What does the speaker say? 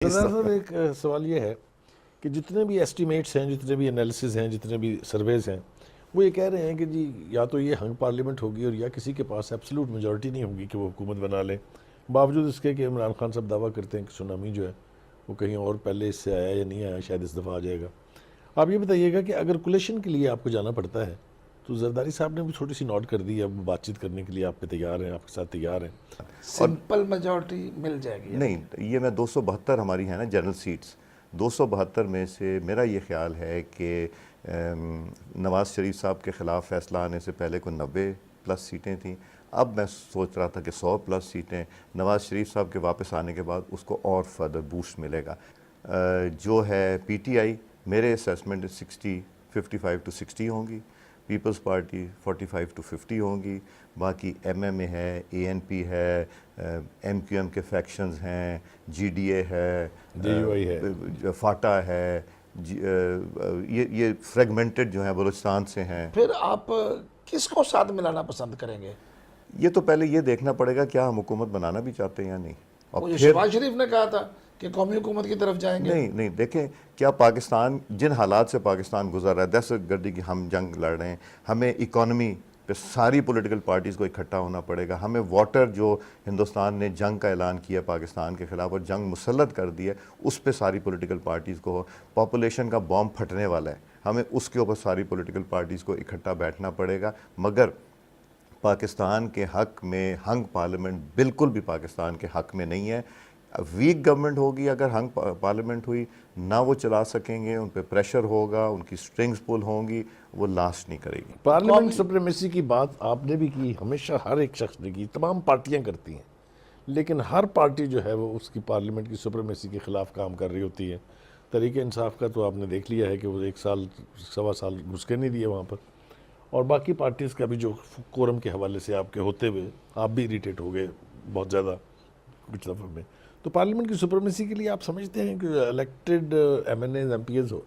صاحب ایک سوال یہ ہے کہ جتنے بھی ایسٹیمیٹس ہیں، جتنے بھی انالیسز ہیں، جتنے بھی سرویز ہیں، وہ یہ کہہ رہے ہیں کہ جی یا تو یہ ہنگ پارلیمنٹ ہوگی اور یا کسی کے پاس ایبسلوٹ میجورٹی نہیں ہوگی کہ وہ حکومت بنا لیں، باوجود اس کے کہ عمران خان صاحب دعویٰ کرتے ہیں کہ سونامی جو ہے وہ کہیں اور پہلے اس سے آیا یا نہیں آیا، شاید اس دفعہ آ جائے گا۔ آپ یہ بتائیے گا کہ اگر کولیشن کے لیے آپ کو جانا پڑتا ہے تو زرداری صاحب نے بھی چھوٹی سی نوٹ کر دی ہے، اب بات چیت کرنے کے لیے آپ پہ تیار ہیں، آپ کے ساتھ تیار ہیں؟ سمپل میجورٹی مل جائے گی؟ نہیں، یہ میں 272 ہماری ہیں نا جنرل سیٹس، 272 میں سے میرا یہ خیال ہے کہ نواز شریف صاحب کے خلاف فیصلہ آنے سے پہلے کوئی 90+ سیٹیں تھیں، اب میں سوچ رہا تھا کہ 100+ سیٹیں نواز شریف صاحب کے واپس آنے کے بعد اس کو اور فردر بوسٹ ملے گا۔ جو ہے پی ٹی آئی، میرے اسیسمنٹ 55 to 60 ہوں گی، پیپلز پارٹی 45 to 50 ہوں گی، باقی ایم ایم اے ہے، اے این پی ہے، ایم کیو ایم کے فیکشنز ہیں، جی ڈی اے ہے، DUI ہے، فاٹا ہے، یہ فریگمنٹڈ جو ہیں بلوچستان سے ہیں۔ پھر آپ کس کو ساتھ ملانا پسند کریں گے؟ یہ تو پہلے یہ دیکھنا پڑے گا کیا ہم حکومت بنانا بھی چاہتے ہیں یا نہیں، اور وہ جو پھر شہباز شریف نے کہا تھا کہ قومی حکومت کی طرف جائیں گے۔ نہیں دیکھیں، کیا پاکستان جن حالات سے پاکستان گزر رہا ہے، دہشت گردی کی ہم جنگ لڑ رہے ہیں، ہمیں اکانومی پہ ساری پولیٹیکل پارٹیز کو اکٹھا ہونا پڑے گا، ہمیں واٹر جو ہندوستان نے جنگ کا اعلان کیا پاکستان کے خلاف اور جنگ مسلط کر دی ہے، اس پہ ساری پولیٹیکل پارٹیز کو، پاپولیشن کا بوم پھٹنے والا ہے، ہمیں اس کے اوپر ساری پولیٹیکل پارٹیز کو اکٹھا بیٹھنا پڑے گا۔ مگر پاکستان کے حق میں ہنگ پارلیمنٹ بالکل بھی پاکستان کے حق میں نہیں ہے۔ ویک گورنمنٹ ہوگی اگر ہنگ پارلیمنٹ ہوئی، نہ وہ چلا سکیں گے، ان پہ پریشر ہوگا، ان کی سٹرنگز پل ہوں گی، وہ لاسٹ نہیں کرے گی۔ پارلیمنٹ سپریمیسی کی بات آپ نے بھی کی، ہمیشہ ہر ایک شخص نے کی، تمام پارٹیاں کرتی ہیں، لیکن ہر پارٹی جو ہے وہ اس کی پارلیمنٹ کی سپریمیسی کے خلاف کام کر رہی ہوتی ہے۔ تحریک انصاف کا تو آپ نے دیکھ لیا ہے کہ وہ 1 سال 1.25 سال گھس کے نہیں دیے وہاں پر، اور باقی پارٹیز کا بھی جو کورم کے حوالے سے آپ کے ہوتے ہوئے آپ بھی اریٹیٹ ہو گئے بہت زیادہ کچھ دفعہ میں۔ تو پارلیمنٹ کی سپریمیسی کے لیے آپ سمجھتے ہیں کہ elected M N As M P As ہو